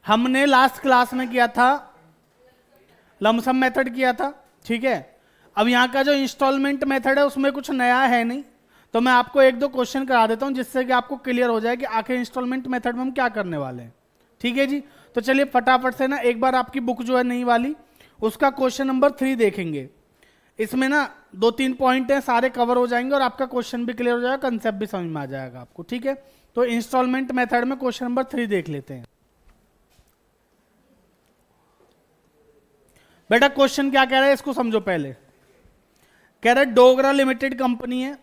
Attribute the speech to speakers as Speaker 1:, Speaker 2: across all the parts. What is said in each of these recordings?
Speaker 1: हमने last class में किया था लमसम मेथड किया था, ठीक है। अब यहाँ का जो इंस्टॉलमेंट मेथड है उसमें कुछ नया है नहीं, तो मैं आपको एक दो क्वेश्चन करा देता हूँ जिससे कि आपको क्लियर हो जाए कि आखिर इंस्टॉलमेंट मेथड में हम क्या करने वाले हैं, ठीक है जी। तो चलिए फटाफट से ना एक बार आपकी बुक जो है नई वाली, उसका क्वेश्चन नंबर 3 देखेंगे। इसमें ना 2-3 पॉइंट है, सारे कवर हो जाएंगे और आपका क्वेश्चन भी क्लियर हो जाएगा, कंसेप्ट भी समझ में आ जाएगा आपको, ठीक है। तो इंस्टॉलमेंट मेथड में क्वेश्चन नंबर 3 देख लेते हैं। बेटा क्वेश्चन क्या कह रहा है इसको समझो पहले। कह रहा है डोगरा लिमिटेड कंपनी है,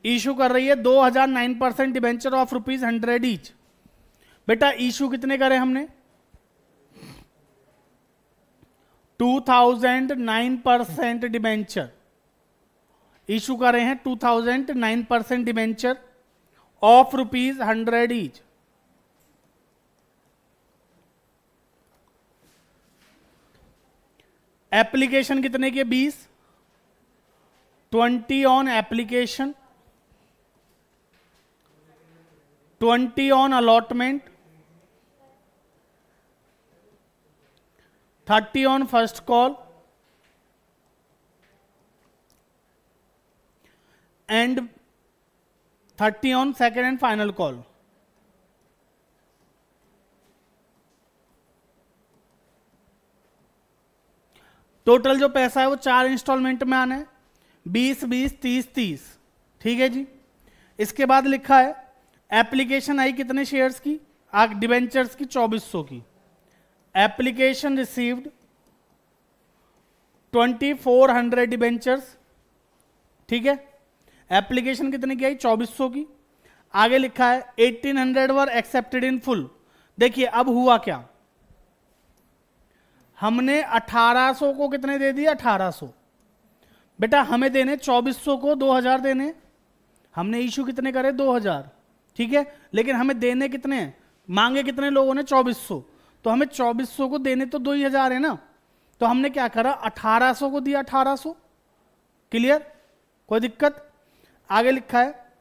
Speaker 1: इशू कर रही है 2009% डिबेंचर ऑफ ₹100 ईच। बेटा इशू कितने करे हमने, 2009% डिबेंचर इशू करे हैं, 2009% डिबेंचर ऑफ ₹100 ईच। एप्लीकेशन कितने के 20, 20 on application, 20 on allotment, 30 on first call and 30 on second and final call. Total जो पैसा है वो 4 इंस्टॉलमेंट में आना है, 20, 20, 30, 30, ठीक है जी। इसके बाद लिखा है एप्लीकेशन आई कितने शेयर्स की, डिबेंचर्स की 2400 की। एप्लीकेशन रिसीव्ड 2400 डिबेंचर्स, ठीक है। एप्लीकेशन कितने की आई, 2400 की। आगे लिखा है 1800 वर एक्सेप्टेड इन फुल। देखिए अब हुआ क्या, हमने 1800 को कितने दे दिया, 1800। बेटा हमें देने 2400 को 2000 देने, हमने इशू कितने करे 2000, ठीक है। लेकिन हमें देने कितने हैं, मांगे कितने लोगों ने 2400, तो हमें 2400 को देने तो 2000 है ना। तो हमने क्या करा, 1800 को दिया 1800। क्लियर, कोई दिक्कत। आगे लिखा है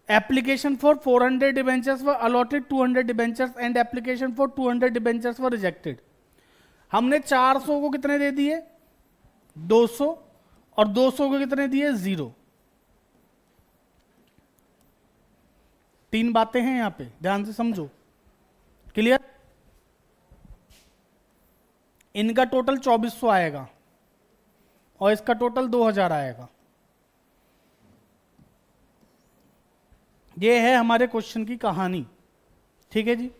Speaker 1: application for 400 debentures were allotted 200 debentures and application for 200 debentures were rejected. हमने 400 को कितने दे दिए, 200, और 200 को कितने दिए, 0। 3 बातें हैं यहां पे, ध्यान से समझो। क्लियर, इनका टोटल 2400 आएगा और इसका टोटल 2000 आएगा। ये है हमारे क्वेश्चन की कहानी, ठीक है जी।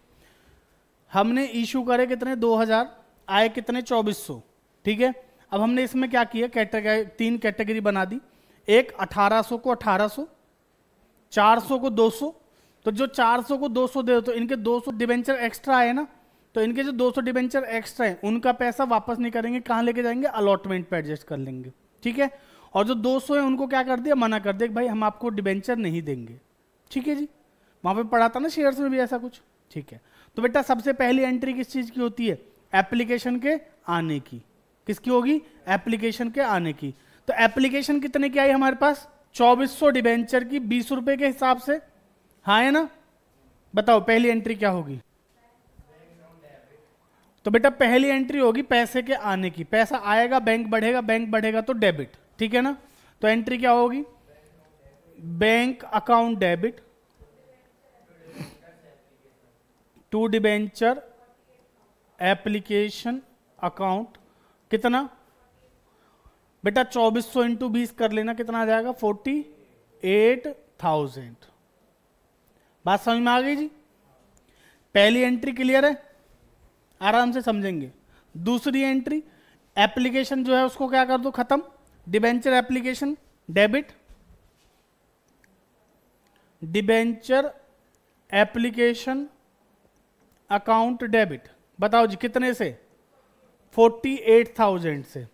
Speaker 1: हमने इशू करे कितने 2000, आए कितने 2400, ठीक है। अब हमने इसमें क्या किया, कैटेगरी 3 कैटेगरी बना दी। एक 1800 को 1800, 400 को 200। तो जो 400 को 200 दे तो इनके 200 डिबेंचर एक्स्ट्रा आए ना, तो इनके जो 200 डिबेंचर एक्स्ट्रा है उनका पैसा वापस नहीं करेंगे, कहाँ लेके जाएंगे, अलॉटमेंट पे एडजस्ट कर लेंगे, ठीक है। और जो 200 है उनको क्या कर दिया, मना कर दिया कि भाई हम आपको डिबेंचर नहीं देंगे, ठीक है जी। वहां पे पढ़ा था ना शेयर्स में भी ऐसा कुछ, ठीक है। तो बेटा सबसे पहली एंट्री किस चीज की होती है, एप्लीकेशन के आने की। किसकी होगी, एप्लीकेशन के आने की। तो एप्लीकेशन कितने की आई हमारे पास, 2400 डिबेंचर की 20 रुपए के हिसाब से, हाँ है ना। बताओ पहली एंट्री क्या होगी। तो बेटा पहली एंट्री होगी पैसे के आने की, पैसा आएगा बैंक बढ़ेगा, बैंक बढ़ेगा तो डेबिट, ठीक है ना। तो एंट्री क्या होगी, bank account debit to debenture application account. कितना बेटा 2400 इंटू 20 कर लेना, कितना आ जाएगा 48,000। बात समझ में आ गई जी। पहली एंट्री क्लियर है, आराम से समझेंगे। दूसरी एंट्री, एप्लीकेशन जो है उसको क्या कर दो खत्म, debenture application debit, debenture application account debit. बताओ जी कितने से, 48,000 से,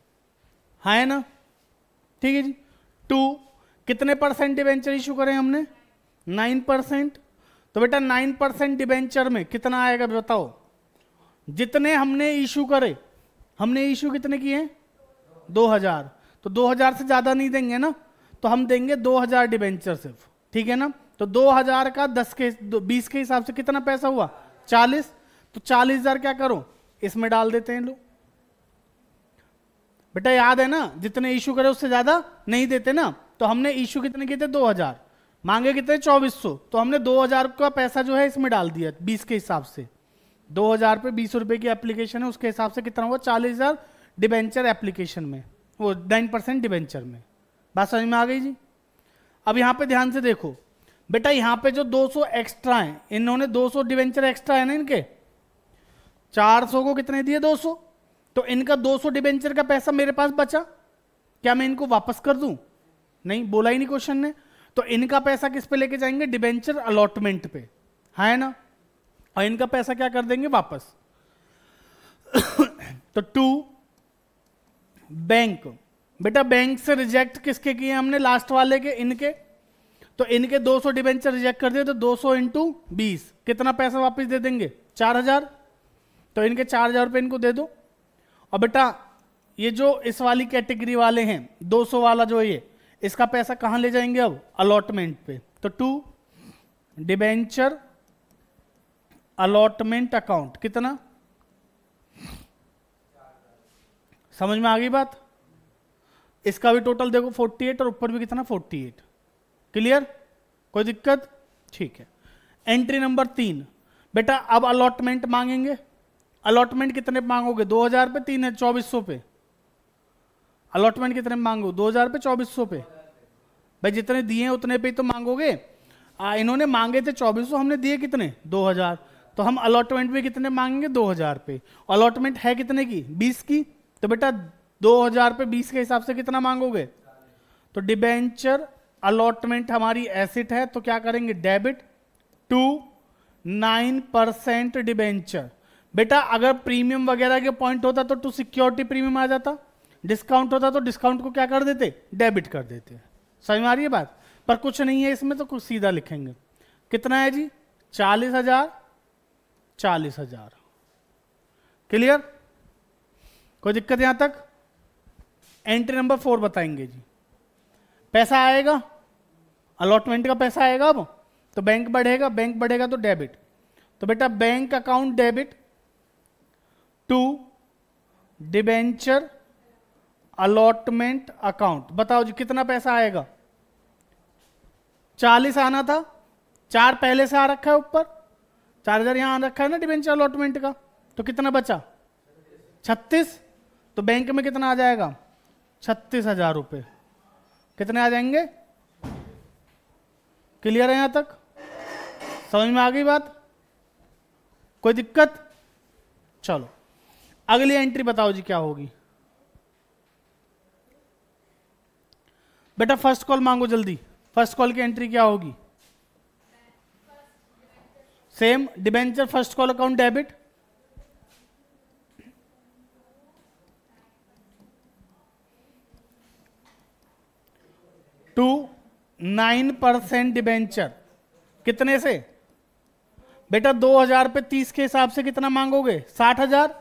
Speaker 1: हाँ है ना, ठीक है जी। 2 कितने परसेंट डिबेंचर इशू करें हमने, 9%। तो बेटा 9% डिबेंचर में कितना आएगा बताओ, जितने हमने इशू करे, हमने इशू कितने किए 2000, तो 2000 से ज्यादा नहीं देंगे ना, तो हम देंगे 2000 डिबेंचर सिर्फ, ठीक है ना। तो 2000 का 20 के हिसाब से कितना पैसा हुआ 40। तो 40,000 क्या करो, इसमें डाल देते हैं लोग। बेटा याद है ना, जितने इशू करे उससे ज्यादा नहीं देते ना। तो हमने इशू कितने किए थे, 2000, मांगे कितने 2400, तो हमने 2000 का पैसा जो है इसमें डाल दिया 20 के हिसाब से। 2000 पे 20 रुपए की एप्लीकेशन है, उसके हिसाब से कितना हुआ 40,000 डिबेंचर एप्लीकेशन में, वो 9% डिबेंचर में। बात समझ में आ गई जी। अब यहां पे ध्यान से देखो बेटा, यहां पे जो 200 एक्स्ट्रा है, इन्होंने 200 डिबेंचर एक्स्ट्रा है ना इनके, 400 को कितने दिए 200, तो इनका 200 डिबेंचर का पैसा मेरे पास बचा, क्या मैं इनको वापस कर दूं, नहीं, बोला ही नहीं क्वेश्चन ने। तो इनका पैसा किस पे लेके जाएंगे, डिबेंचर अलॉटमेंट पे, है ना, और इनका पैसा क्या कर देंगे वापस। तो 2 बैंक, बेटा बैंक से रिजेक्ट किसके किए हमने, लास्ट वाले के, इनके। तो इनके 200 डिबेंचर रिजेक्ट कर दिए, तो 200 इंटू 20 कितना पैसा वापस दे देंगे, 4000। तो इनके 4000 रुपये इनको दे दो। और बेटा ये जो इस वाली कैटेगरी वाले हैं 200 वाला जो ये, इसका पैसा कहां ले जाएंगे अब, अलॉटमेंट पे। तो 2 डिबेंचर अलॉटमेंट अकाउंट, कितना, समझ में आ गई बात। इसका भी टोटल देखो 48 और ऊपर भी कितना 48। क्लियर, कोई दिक्कत, ठीक है। एंट्री नंबर 3, बेटा अब अलॉटमेंट मांगेंगे। अलॉटमेंट कितने पे मांगोगे, 2000 पे, 3 है 2400 पे। अलॉटमेंट कितने में मांगो, 2000 पे 2400 पे। भाई जितने दिए हैं उतने पे ही तो मांगोगे। इन्होंने मांगे थे 2400, हमने दिए कितने 2000, तो हम अलॉटमेंट भी कितने मांगेंगे 2000 पे। अलॉटमेंट है कितने की, 20 की। तो बेटा 2000 पे 20 के हिसाब से कितना मांगोगे, तो डिबेंचर अलॉटमेंट हमारी एसेट है, तो क्या करेंगे, डेबिट टू 9% डिबेंचर। बेटा अगर प्रीमियम वगैरह के पॉइंट होता तो टू सिक्योरिटी प्रीमियम आ जाता, डिस्काउंट होता तो डिस्काउंट को क्या कर देते, डेबिट कर देते। समझ में आ रही है बात, पर कुछ नहीं है इसमें, तो कुछ सीधा लिखेंगे। कितना है जी, 40,000, 40,000। क्लियर, कोई दिक्कत यहां तक। एंट्री नंबर 4 बताएंगे जी। पैसा आएगा, अलॉटमेंट का पैसा आएगा अब, तो बैंक बढ़ेगा, बैंक बढ़ेगा तो डेबिट। तो बेटा bank account debit to debenture allotment account. बताओ जी कितना पैसा आएगा, 40 आना था, 4 पहले से आ रखा है ऊपर, 4000 यहां आ रखा है ना डिबेंचर अलॉटमेंट का, तो कितना बचा 36। तो बैंक में कितना आ जाएगा, 36,000 रुपए। कितने आ जाएंगे, क्लियर है यहां तक, समझ में आ गई बात, कोई दिक्कत। चलो अगली एंट्री बताओ जी क्या होगी। बेटा फर्स्ट कॉल मांगो जल्दी, फर्स्ट कॉल की एंट्री क्या होगी, same debenture first call account debit to 9% debenture. कितने से, बेटा 2000 पे 30 के हिसाब से कितना मांगोगे, 60,000।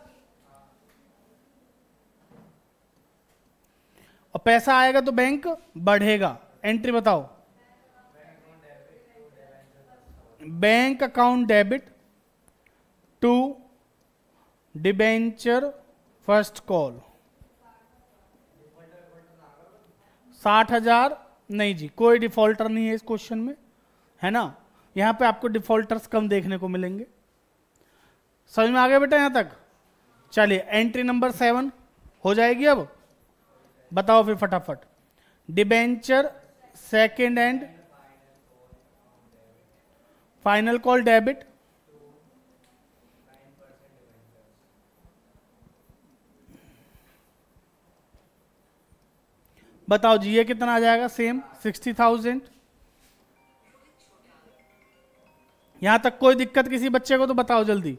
Speaker 1: और पैसा आएगा तो बैंक बढ़ेगा। एंट्री बताओ, bank account debit to debenture first call 60,000। नहीं जी, कोई डिफॉल्टर नहीं है इस क्वेश्चन में, है ना। यहां पे आपको डिफॉल्टर्स कम देखने को मिलेंगे। समझ में आ गया बेटा यहां तक। चलिए एंट्री नंबर 7 हो जाएगी अब, बताओ फिर फटाफट। Debenture second and final call debit बताओ जी ये कितना आ जाएगा, सेम 60,000। यहां तक कोई दिक्कत किसी बच्चे को तो बताओ जल्दी,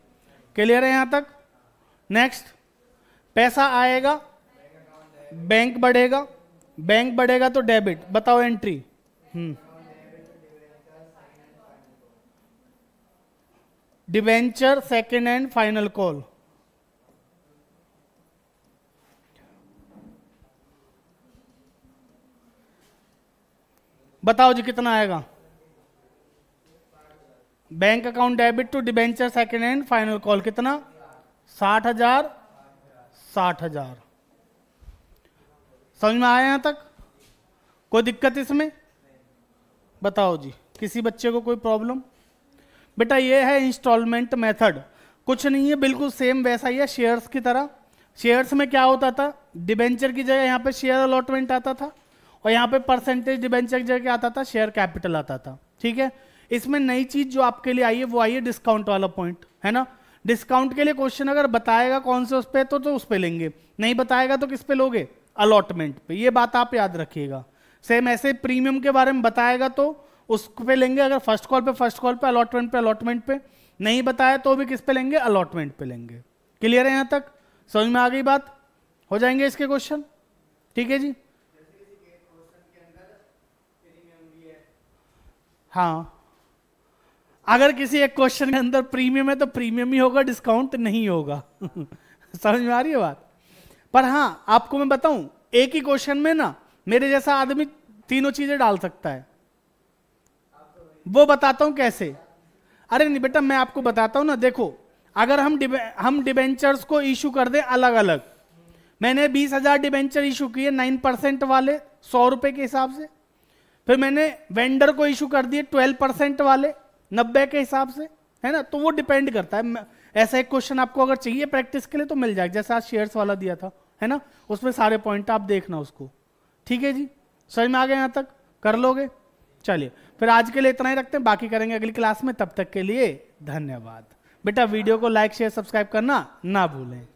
Speaker 1: क्लियर है यहां तक। नेक्स्ट, पैसा आएगा, बैंक बढ़ेगा, बैंक बढ़ेगा तो डेबिट। बताओ entry, debenture second and final call. बताओ जी कितना आएगा, bank account debit to debenture second hand final call कितना 60,000 60,000। समझ में आया यहां तक? कोई दिक्कत इसमें? बताओ जी, किसी बच्चे को कोई प्रॉब्लम? बेटा ये है इंस्टॉलमेंट मेथड, कुछ नहीं है, बिल्कुल सेम वैसा ही है शेयर्स की तरह। शेयर्स में क्या होता था, डिबेंचर की जगह यहाँ पे शेयर अलॉटमेंट आता था और यहाँ पे परसेंटेज डिबेंचर की जगह क्या आता था, शेयर कैपिटल आता था। ठीक है, इसमें नई चीज जो आपके लिए आई है वो आई है डिस्काउंट वाला पॉइंट, है ना। डिस्काउंट के लिए क्वेश्चन अगर बताएगा कौन से उस पे तो उस पे लेंगे, नहीं बताएगा तो किस पे लोगे, अलॉटमेंट पे। ये बात आप याद रखिएगा। सेम ऐसे प्रीमियम के बारे में बताएगा तो उस पे लेंगे, अगर फर्स्ट कॉल पे, अलॉटमेंट पे नहीं बताया तो भी किस पे लेंगे, अलॉटमेंट पे लेंगे। क्लियर है यहां तक? समझ में आ गई बात? हो जाएंगे इसके क्वेश्चन? ठीक है जी। हाँ, अगर किसी एक क्वेश्चन के अंदर प्रीमियम है तो प्रीमियम ही होगा, डिस्काउंट नहीं होगा। समझ में आ रही है बात? पर हाँ, आपको मैं बताऊं, एक ही क्वेश्चन में ना मेरे जैसा आदमी तीनों चीजें डाल सकता है। वो बताता हूं कैसे। अरे नहीं बेटा, मैं आपको बताता हूं ना। देखो, अगर हम डिबेंचर्स को इशू कर दें अलग अलग, मैंने 20,000 डिबेंचर इशू किए 9% वाले 100 रुपए के हिसाब से, फिर मैंने वेंडर को इशू कर दिए 12% वाले 90 के हिसाब से, है ना। तो वो डिपेंड करता है। ऐसा एक क्वेश्चन आपको अगर चाहिए प्रैक्टिस के लिए तो मिल जाएगा, जैसा आज शेयर्स वाला दिया था, है ना, उसमें सारे पॉइंट आप देखना उसको। ठीक है जी, समझ में आ गया यहां तक? कर लोगे? चलिए फिर आज के लिए इतना ही रखते हैं, बाकी करेंगे अगली क्लास में। तब तक के लिए धन्यवाद। बेटा वीडियो को लाइक शेयर सब्सक्राइब करना ना भूलें।